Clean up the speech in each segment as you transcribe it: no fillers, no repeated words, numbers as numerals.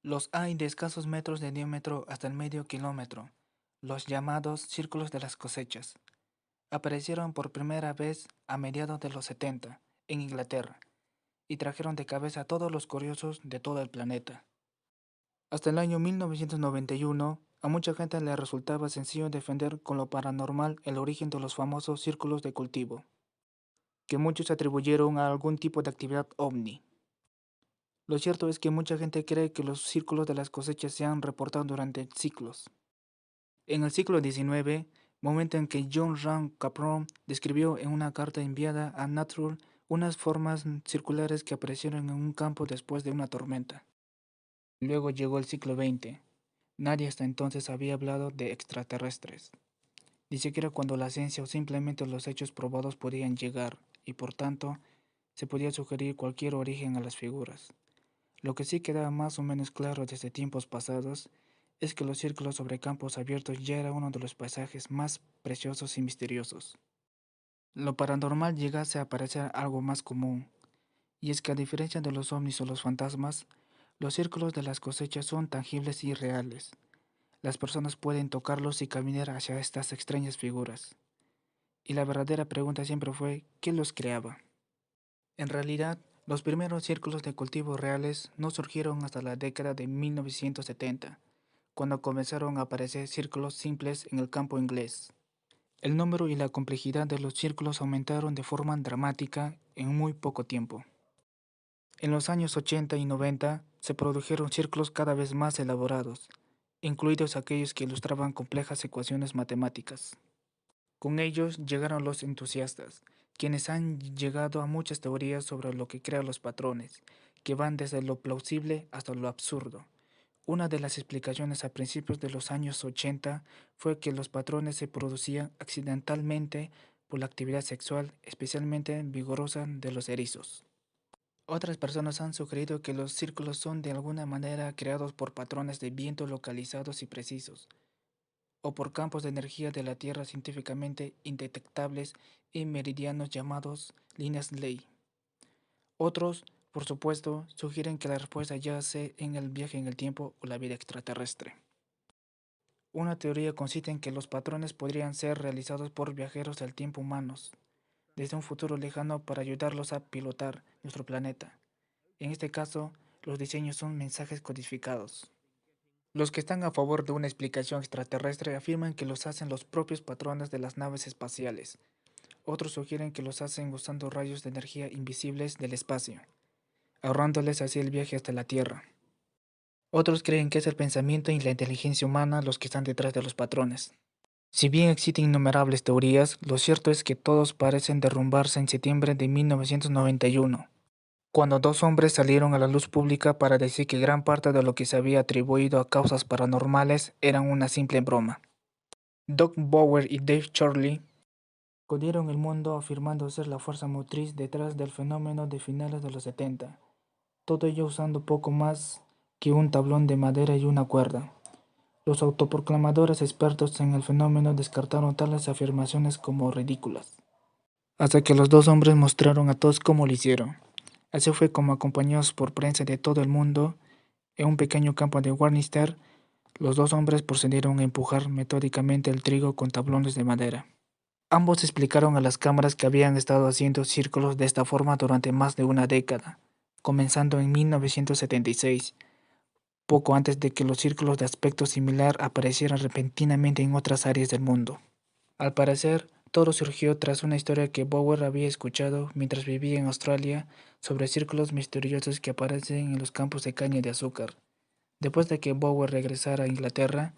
Los hay de escasos metros de diámetro hasta el medio kilómetro, los llamados círculos de las cosechas. Aparecieron por primera vez a mediados de los 70 en Inglaterra y trajeron de cabeza a todos los curiosos de todo el planeta. Hasta el año 1991, a mucha gente le resultaba sencillo defender con lo paranormal el origen de los famosos círculos de cultivo, que muchos atribuyeron a algún tipo de actividad ovni. Lo cierto es que mucha gente cree que los círculos de las cosechas se han reportado durante siglos. En el siglo XIX, momento en que John Rand Capron describió en una carta enviada a Nature unas formas circulares que aparecieron en un campo después de una tormenta. Luego llegó el siglo XX. Nadie hasta entonces había hablado de extraterrestres, ni siquiera cuando la ciencia o simplemente los hechos probados podían llegar, y por tanto, se podía sugerir cualquier origen a las figuras. Lo que sí quedaba más o menos claro desde tiempos pasados es que los círculos sobre campos abiertos ya era uno de los paisajes más preciosos y misteriosos. Lo paranormal llegase a parecer algo más común, y es que a diferencia de los ovnis o los fantasmas, los círculos de las cosechas son tangibles y reales. Las personas pueden tocarlos y caminar hacia estas extrañas figuras. Y la verdadera pregunta siempre fue, ¿qué los creaba? En realidad, los primeros círculos de cultivo reales no surgieron hasta la década de 1970, cuando comenzaron a aparecer círculos simples en el campo inglés. El número y la complejidad de los círculos aumentaron de forma dramática en muy poco tiempo. En los años 80 y 90 se produjeron círculos cada vez más elaborados, incluidos aquellos que ilustraban complejas ecuaciones matemáticas. Con ellos llegaron los entusiastas, quienes han llegado a muchas teorías sobre lo que crea los patrones, que van desde lo plausible hasta lo absurdo. Una de las explicaciones a principios de los años 80 fue que los patrones se producían accidentalmente por la actividad sexual, especialmente vigorosa de los erizos. Otras personas han sugerido que los círculos son de alguna manera creados por patrones de viento localizados y precisos, o por campos de energía de la Tierra científicamente indetectables y meridianos llamados líneas ley. Otros, por supuesto, sugieren que la respuesta yace en el viaje en el tiempo o la vida extraterrestre. Una teoría consiste en que los patrones podrían ser realizados por viajeros del tiempo humanos, desde un futuro lejano para ayudarlos a pilotar nuestro planeta. En este caso, los diseños son mensajes codificados. Los que están a favor de una explicación extraterrestre afirman que los hacen los propios patrones de las naves espaciales. Otros sugieren que los hacen usando rayos de energía invisibles del espacio, ahorrándoles así el viaje hasta la Tierra. Otros creen que es el pensamiento y la inteligencia humana los que están detrás de los patrones. Si bien existen innumerables teorías, lo cierto es que todos parecen derrumbarse en septiembre de 1991. Cuando dos hombres salieron a la luz pública para decir que gran parte de lo que se había atribuido a causas paranormales eran una simple broma. Doug Bower y Dave Charley sacudieron el mundo afirmando ser la fuerza motriz detrás del fenómeno de finales de los 70, todo ello usando poco más que un tablón de madera y una cuerda. Los autoproclamadores expertos en el fenómeno descartaron tales afirmaciones como ridículas, hasta que los dos hombres mostraron a todos cómo lo hicieron. Así fue como, acompañados por prensa de todo el mundo, en un pequeño campo de Warminster, los dos hombres procedieron a empujar metódicamente el trigo con tablones de madera. Ambos explicaron a las cámaras que habían estado haciendo círculos de esta forma durante más de una década, comenzando en 1976, poco antes de que los círculos de aspecto similar aparecieran repentinamente en otras áreas del mundo. Al parecer, todo surgió tras una historia que Bower había escuchado mientras vivía en Australia sobre círculos misteriosos que aparecen en los campos de caña de azúcar. Después de que Bower regresara a Inglaterra,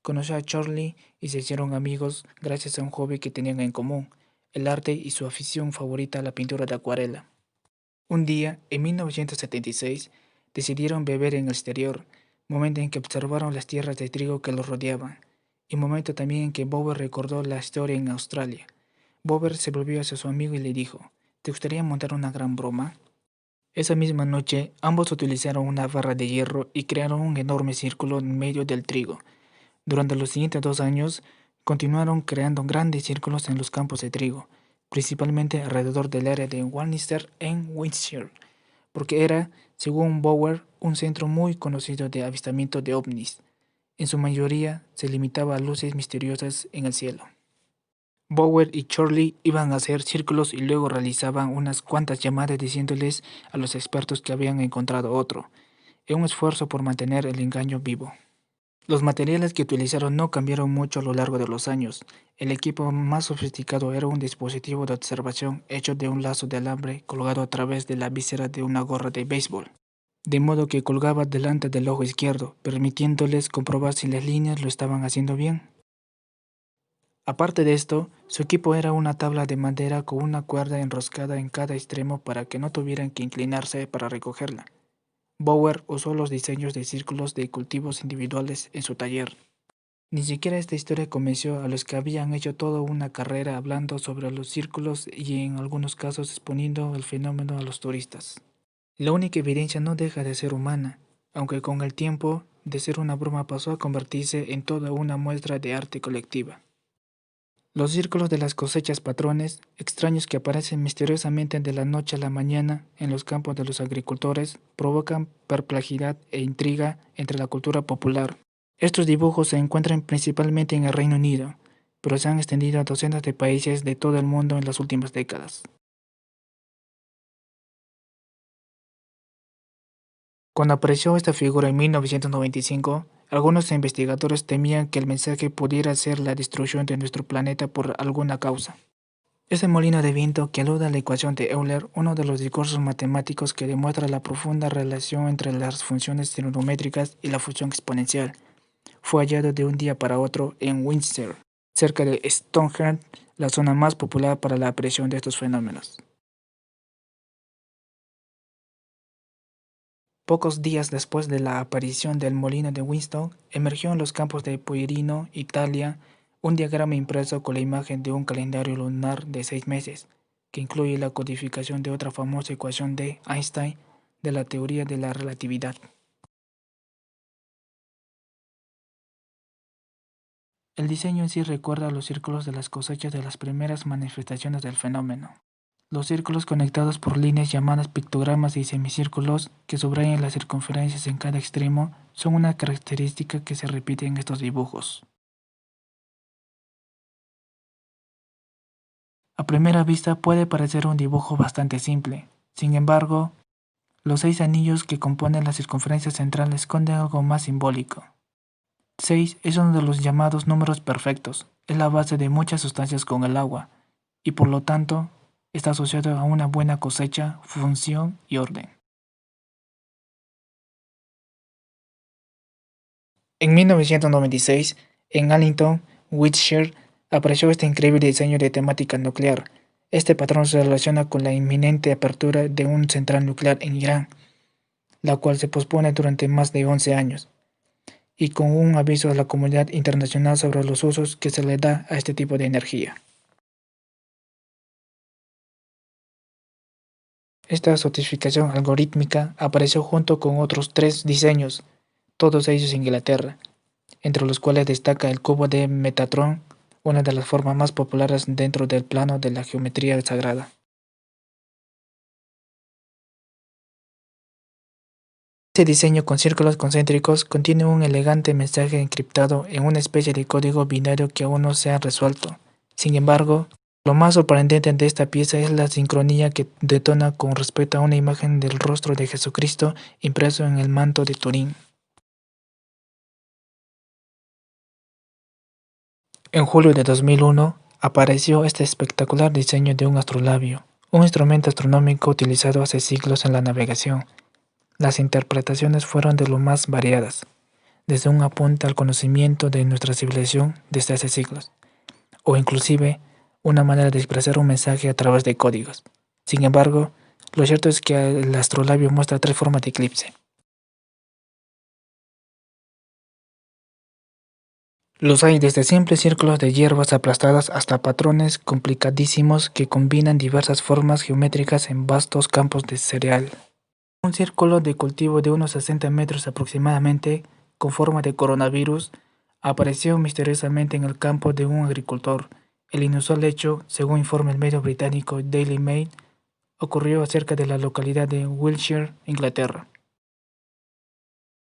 conoció a Charlie y se hicieron amigos gracias a un hobby que tenían en común, el arte y su afición favorita a la pintura de acuarela. Un día, en 1976, decidieron beber en el exterior, momento en que observaron las tierras de trigo que los rodeaban, y momento también en que Bower recordó la historia en Australia. Bower se volvió hacia su amigo y le dijo, ¿te gustaría montar una gran broma? Esa misma noche, ambos utilizaron una barra de hierro y crearon un enorme círculo en medio del trigo. Durante los siguientes 2 años, continuaron creando grandes círculos en los campos de trigo, principalmente alrededor del área de Warminster en Wiltshire, porque era, según Bower, un centro muy conocido de avistamiento de ovnis. En su mayoría se limitaba a luces misteriosas en el cielo. Bower y Charlie iban a hacer círculos y luego realizaban unas cuantas llamadas diciéndoles a los expertos que habían encontrado otro, en un esfuerzo por mantener el engaño vivo. Los materiales que utilizaron no cambiaron mucho a lo largo de los años. El equipo más sofisticado era un dispositivo de observación hecho de un lazo de alambre colgado a través de la visera de una gorra de béisbol, de modo que colgaba delante del ojo izquierdo, permitiéndoles comprobar si las líneas lo estaban haciendo bien. Aparte de esto, su equipo era una tabla de madera con una cuerda enroscada en cada extremo para que no tuvieran que inclinarse para recogerla. Bower usó los diseños de círculos de cultivos individuales en su taller. Ni siquiera esta historia convenció a los que habían hecho toda una carrera hablando sobre los círculos y en algunos casos exponiendo el fenómeno a los turistas. La única evidencia no deja de ser humana, aunque con el tiempo, de ser una broma pasó a convertirse en toda una muestra de arte colectiva. Los círculos de las cosechas patrones, extraños que aparecen misteriosamente de la noche a la mañana en los campos de los agricultores, provocan perplejidad e intriga entre la cultura popular. Estos dibujos se encuentran principalmente en el Reino Unido, pero se han extendido a docenas de países de todo el mundo en las últimas décadas. Cuando apareció esta figura en 1995, algunos investigadores temían que el mensaje pudiera ser la destrucción de nuestro planeta por alguna causa. Ese molino de viento que alude a la ecuación de Euler, uno de los discursos matemáticos que demuestra la profunda relación entre las funciones trigonométricas y la función exponencial, fue hallado de un día para otro en Windsor, cerca de Stonehenge, la zona más popular para la apreciación de estos fenómenos. Pocos días después de la aparición del molino de Windsor, emergió en los campos de Poirino, Italia, un diagrama impreso con la imagen de un calendario lunar de 6 meses, que incluye la codificación de otra famosa ecuación de Einstein de la teoría de la relatividad. El diseño en sí recuerda a los círculos de las cosechas de las primeras manifestaciones del fenómeno. Los círculos conectados por líneas llamadas pictogramas y semicírculos que subrayan las circunferencias en cada extremo son una característica que se repite en estos dibujos. A primera vista puede parecer un dibujo bastante simple. Sin embargo, los 6 anillos que componen la circunferencia central esconden algo más simbólico. 6 es uno de los llamados números perfectos, es la base de muchas sustancias con el agua, y por lo tanto, está asociado a una buena cosecha, función y orden. En 1996, en Allington, Wiltshire, apareció este increíble diseño de temática nuclear. Este patrón se relaciona con la inminente apertura de una central nuclear en Irán, la cual se pospone durante más de 11 años, y con un aviso a la comunidad internacional sobre los usos que se le da a este tipo de energía. Esta certificación algorítmica apareció junto con otros 3 diseños, todos ellos en Inglaterra, entre los cuales destaca el cubo de Metatron, una de las formas más populares dentro del plano de la geometría sagrada. Este diseño con círculos concéntricos contiene un elegante mensaje encriptado en una especie de código binario que aún no se ha resuelto. Sin embargo, lo más sorprendente de esta pieza es la sincronía que detona con respecto a una imagen del rostro de Jesucristo impreso en el manto de Turín. En julio de 2001 apareció este espectacular diseño de un astrolabio, un instrumento astronómico utilizado hace siglos en la navegación. Las interpretaciones fueron de lo más variadas, desde un apunte al conocimiento de nuestra civilización desde hace siglos, o inclusive una manera de expresar un mensaje a través de códigos. Sin embargo, lo cierto es que el astrolabio muestra 3 formas de eclipse. Los hay desde simples círculos de hierbas aplastadas hasta patrones complicadísimos que combinan diversas formas geométricas en vastos campos de cereal. Un círculo de cultivo de unos 60 metros aproximadamente, con forma de coronavirus, apareció misteriosamente en el campo de un agricultor. El inusual hecho, según informa el medio británico Daily Mail, ocurrió cerca de la localidad de Wiltshire, Inglaterra.